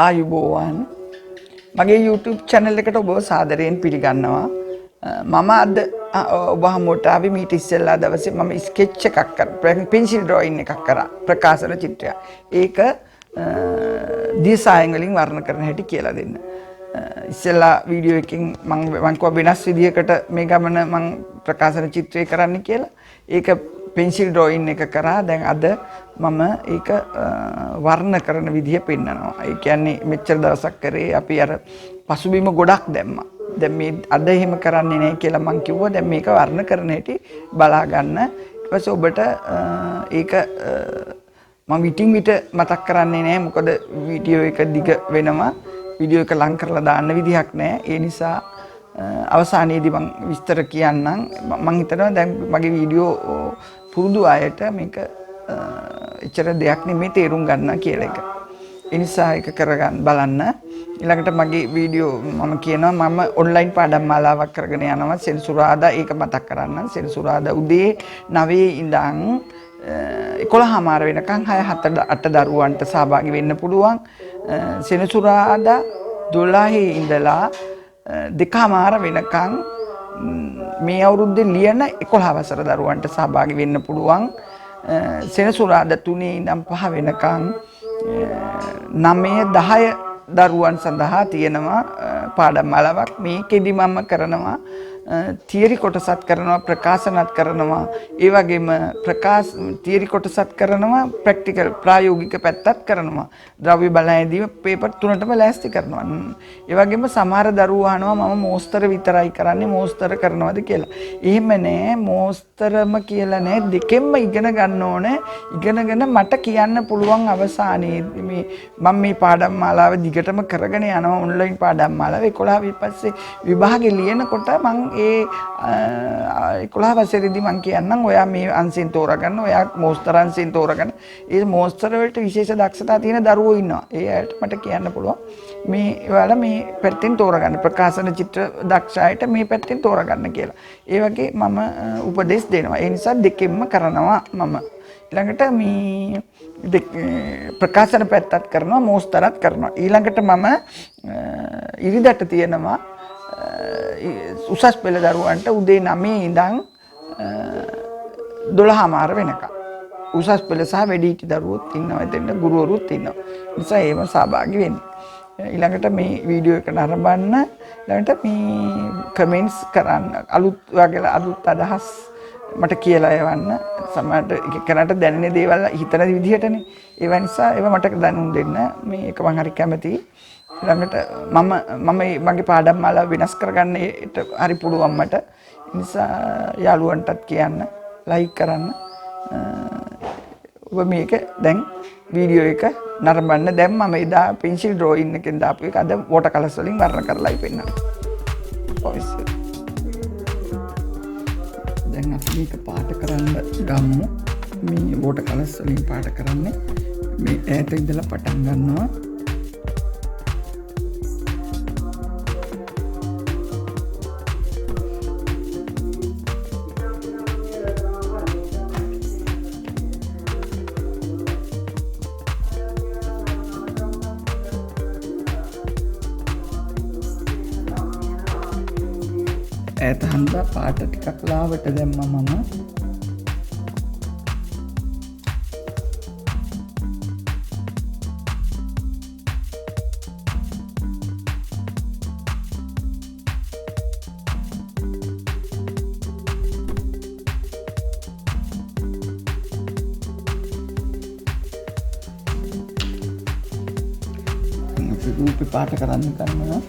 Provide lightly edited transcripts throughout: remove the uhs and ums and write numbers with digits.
ආයුබෝවන් මගේ YouTube channel එකට ඔබව සාදරයෙන් පිළිගන්නවා. මම අද ඔබ හමුවට ආවේ මීට ඉස්සෙල්ලා දවසේ මම ස්කෙච් එකක් කරා පෙන්සිල් ඩ්‍රොයින් එකක් කරා ප්‍රකාශන චිත්‍රයක්. ඒක දියසායෙන් වලින් වර්ණ කරන හැටි කියලා දෙන්න. ඉස්සෙල්ලා වීඩියෝ එකකින් මම කව වෙනස් විදියකට මේ ගමන මම ප්‍රකාශන චිත්‍රය කරන්න කියලා. ඒක පෙන්සිල් ඩ්‍රොයින් එක කරා. දැන් අද මම ඒක වර්ණ කරන විදිය පෙන්නනවා. ඒ කියන්නේ මෙච්චර දවසක් කරේ අපි අර පසුබිම ගොඩක් දැම්මා. දැන් මේ අද එහෙම කරන්නේ නැහැ කියලා මම කිව්වා. දැන් මේක වර්ණ කරන හැටි බලා ගන්න. ඊට පස්සේ ඔබට ඒක මම විටින් විට මතක් කරන්නේ නැහැ. මොකද වීඩියෝ එක දිග වෙනවා. වීඩියෝ එක ලං කරලා දාන්න විදිහක් නැහැ. ඒ නිසා අවසානයේදී මම විස්තර කියන්නම්. මම හිතනවා දැන් මගේ වීඩියෝ පුරුදු අයට මේක එච්චර දෙයක් නෙමෙයි තේරුම් ගන්න කියලා එක. ඒ නිසා ඒක කරගන්න බලන්න. ඊළඟට මගේ වීඩියෝ මම කියනවා මම ඔන්ලයින් පාඩම් මාලාවක් කරගෙන යනවා සෙනසුරාදා ඒක මතක් කරන්න. සෙනසුරාදා උදේ 9 ඉඳන් 11:00 වෙනකන් 6-8 දරුවන්ට සහභාගී වෙන්න පුළුවන්. සෙනසුරාදා 12 ඉඳලා 2:00 වෙනකන් මේ අවුරුද්දේ ලියන 11 වසර දරුවන්ට සහභාගී වෙන්න පුළුවන්. සෙනසුරාදා 3 ඉඳන් 5 වෙනකන් 9-10 දරුවන් සඳහා තියෙනවා පාඩම් මාලාවක්. මේකෙදි මම කරනවා තියරි කොටසක් කරනවා ප්‍රකාශනත් කරනවා. ඒ වගේම තියරි කොටසක් කරනවා ප්‍රැක්ටිකල් ප්‍රායෝගික පැත්තත් කරනවා. ද්‍රව්‍ය බලයේදී පේපර් 3ටම ලෑස්ති කරනවා. ඒ වගේම සමහර දරුවෝ අහනවා මම මෝස්තර විතරයි කරන්නේ මෝස්තර කරනවද කියලා. එහෙම නෑ මෝස්තරම කියලා නෑ දෙකෙන්ම ඉගෙන ගන්න ඕනේ. ඉගෙනගෙන මට කියන්න පුළුවන් අවසානයේදී මම මේ පාඩම් මාලාව දිගටම කරගෙන යනවා ඔන්ලයින් පාඩම් මාලාව 11 ඊපස්සේ විභාගෙ ලියනකොට මම ඒ 11 වසරේදී මම කියන්නම් ඔයා මේ අංශෙන් තෝරගන්න ඔයා මෝස්තර අංශෙන් තෝරගන්න. ඒ මෝස්තර වලට විශේෂ දක්ෂතා තියෙන දරුවෝ ඉන්නවා. ඒ අයට මට කියන්න පුළුවන් මේ ඔයාලා මේ පැත්තෙන් තෝරගන්න ප්‍රකාශන චිත්‍ර දක්ෂ අයට මේ පැත්තෙන් තෝරගන්න කියලා. ඒ වගේ මම උපදෙස් දෙනවා. ඒ නිසා දෙකෙන්ම කරනවා මම. ඊළඟට මේ ප්‍රකාශන පැත්තත් කරනවා මෝස්තරත් කරනවා. ඊළඟට මම ඉරිදට තියෙනවා උසස් පෙළ දරුවන්ට උදේ 9 ඉඳන් 12:00 වෙනකම්. උසස් පෙළ සහ වැඩිහිටි දරුවෝත් ඉන්නවා. එතෙන්ට ගුරුවරුත් ඉන්නවා. නිසා ඒව සහභාගී වෙන්න. ඊළඟට මේ වීඩියෝ එක නරඹන්න. ඊළඟට මේ කමෙන්ට්ස් කරන්න. අලුත් අදහස් මට කියලා එවන්න. සමහරට එකනට දැනෙන දේවල් හිතන විදිහටනේ. ඒව නිසා ඒව මට දැනුම් දෙන්න. මේක මම හරි කැමතියි. ඊළඟට මම මගේ පාඩම් මාලාව වෙනස් කරගන්න හරි පුළුවන් මට. ඒ නිසා යාළුවන්ටත් කියන්න ලයික් කරන්න. ඔබ මේක දැන් වීඩියෝ එක නරඹන්න. දැන් මම එදා පෙන්සිල් ඩ්‍රොයින් එකෙන් දාපු එක අද වෝටර් කලර්ස් වලින් වර්ණ කරලායි පෙන්නන්නේ. දැන් අපි මේක පාට කරන්න ගමු. මේ වෝටර් කලර්ස් වලින් පාට කරන්නේ මේ ඈත ඉඳලා පටන් ගන්නවා. ඈත හන්දා පාට ටිකක් ලාවට දැම්මා මම. රූපේ පාට කරන්න ගන්නවා.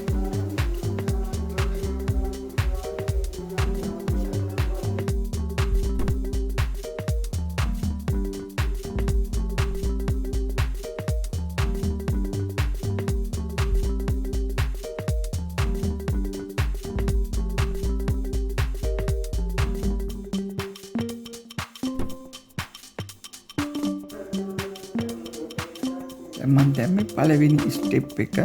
මම දැම්මේ පළවෙනි ස්ටෙප් එක.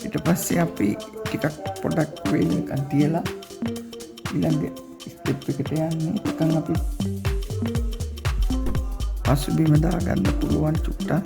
ඊට පස්සේ අපි ටිකක් පොඩක් වෙනකන් තියලා ඊළඟ ස්ටෙප් එකට යන්නේ. එකන් අපි පසුබිම දාගන්න පුළුවන් චුට්ටක්.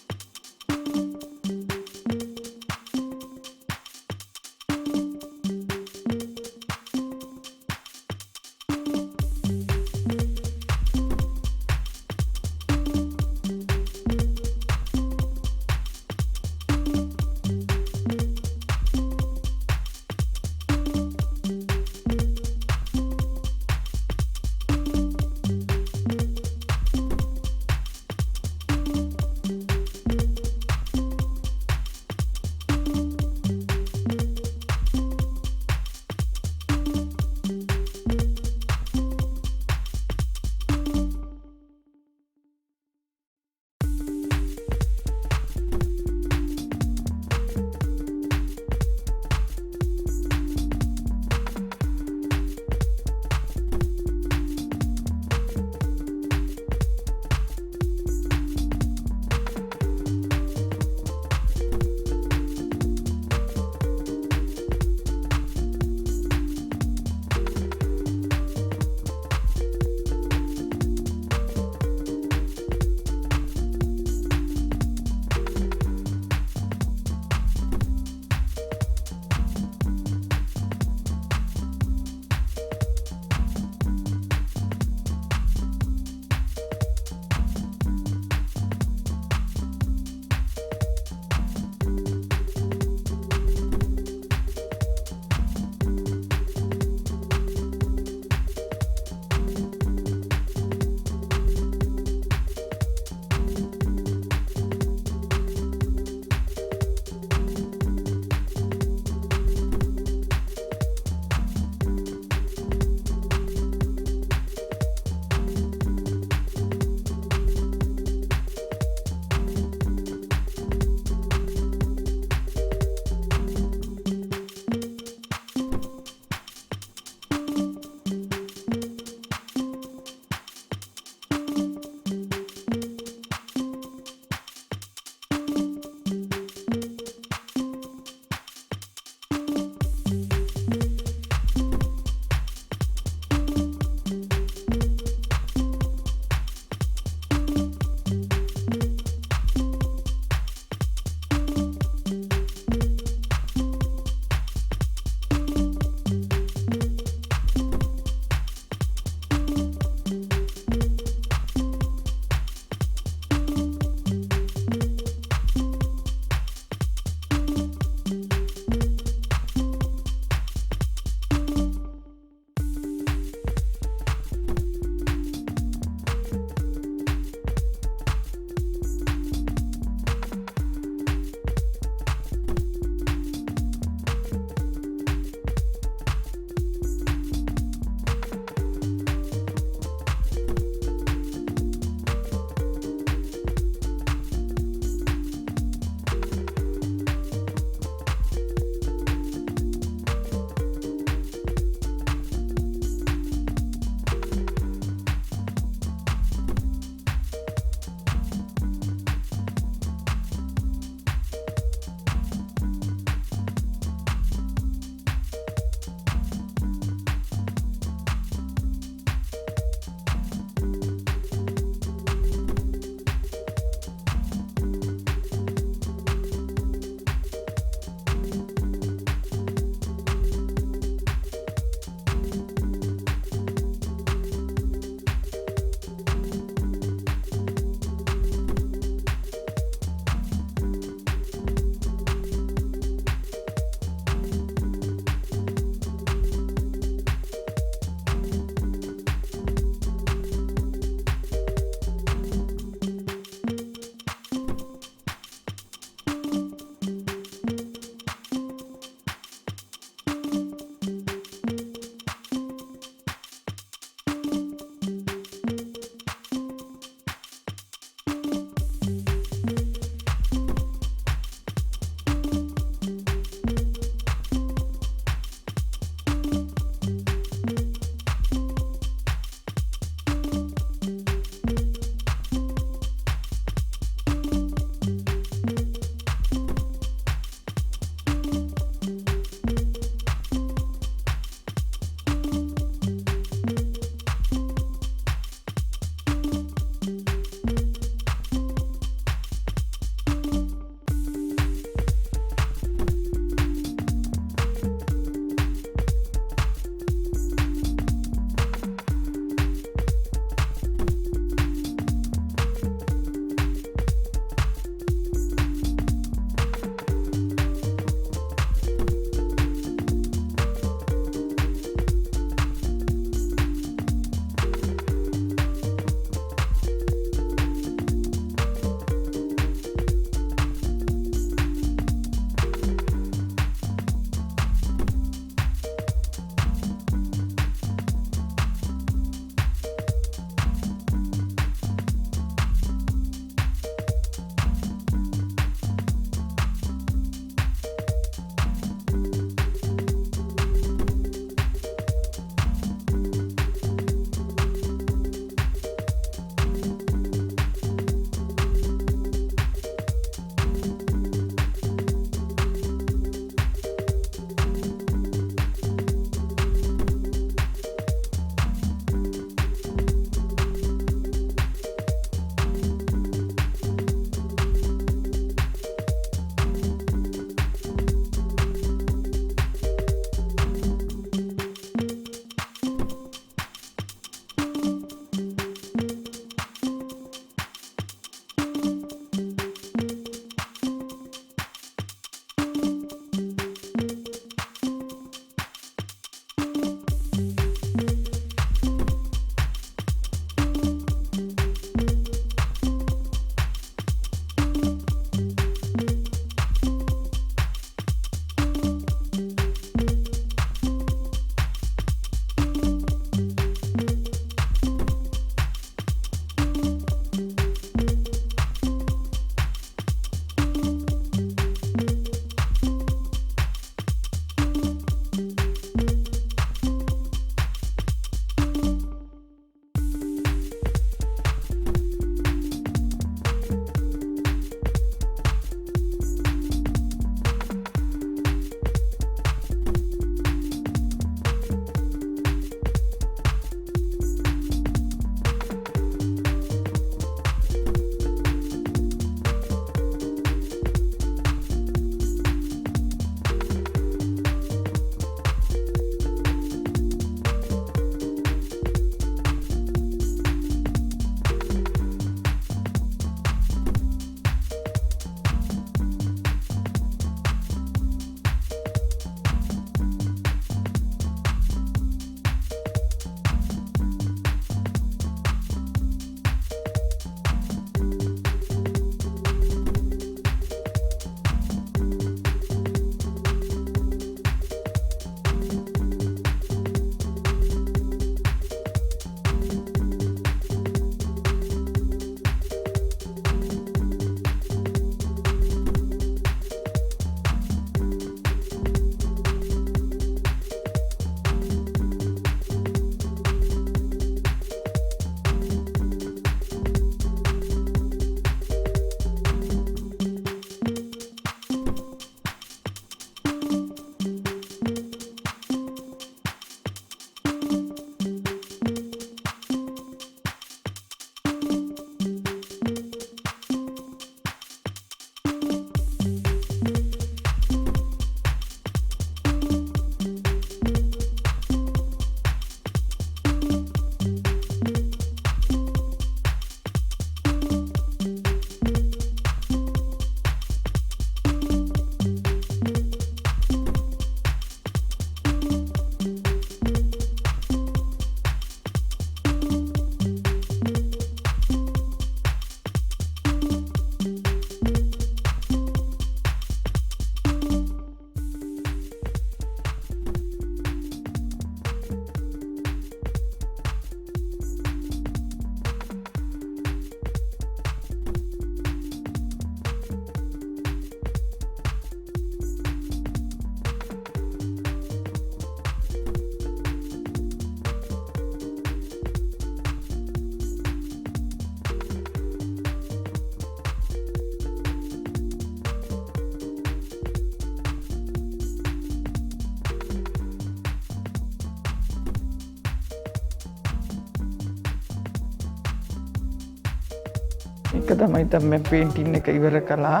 ඒක තමයි මම පේන්ටින් එක ඉවර කළා.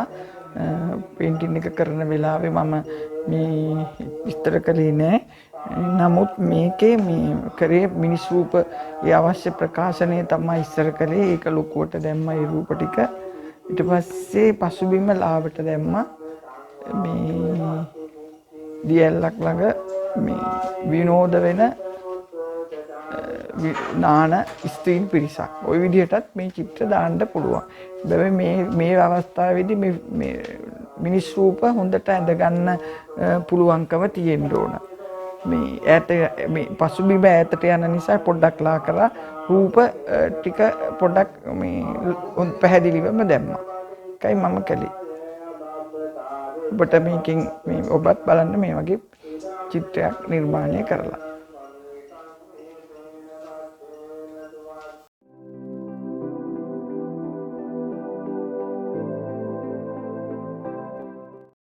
පේන්ටින් එක කරන වෙලාවේ මම මේ විස්තර කළේ නෑ. නමුත් මේකේ මේ කරේ මිනිස් රූප ඒ අවශ්‍ය ප්‍රකාශනය තමයි ඉස්සර කළේ. ඒක ලොකුවට දැම්මා ඒ රූප ටික. ඊට පස්සේ පසුබිම ලාවට දැම්මා. මේ දියැලක් ළඟ මේ විනෝද වෙන නාන ස්ත්‍රීන් පිරිසක්. ওই විදිහටත් මේ චිත්‍ර දාන්න පුළුවන්. හැබැයි මේ අවස්ථාවේදී මේ මිනිස් රූප හොඳට ඇඳ ගන්න පුළුවන්කම තියෙන්න ඕන. මේ ඈත මේ පසුබිම ඈතට යන නිසා පොඩ්ඩක් ලා කරලා රූප ටික පොඩ්ඩක් මේ පැහැදිලිවම දැම්මා. ඒකයි මම කළේ. ඔබට මේකෙන් මේ ඔබත් බලන්න මේ වගේ චිත්‍රයක් නිර්මාණය කරලා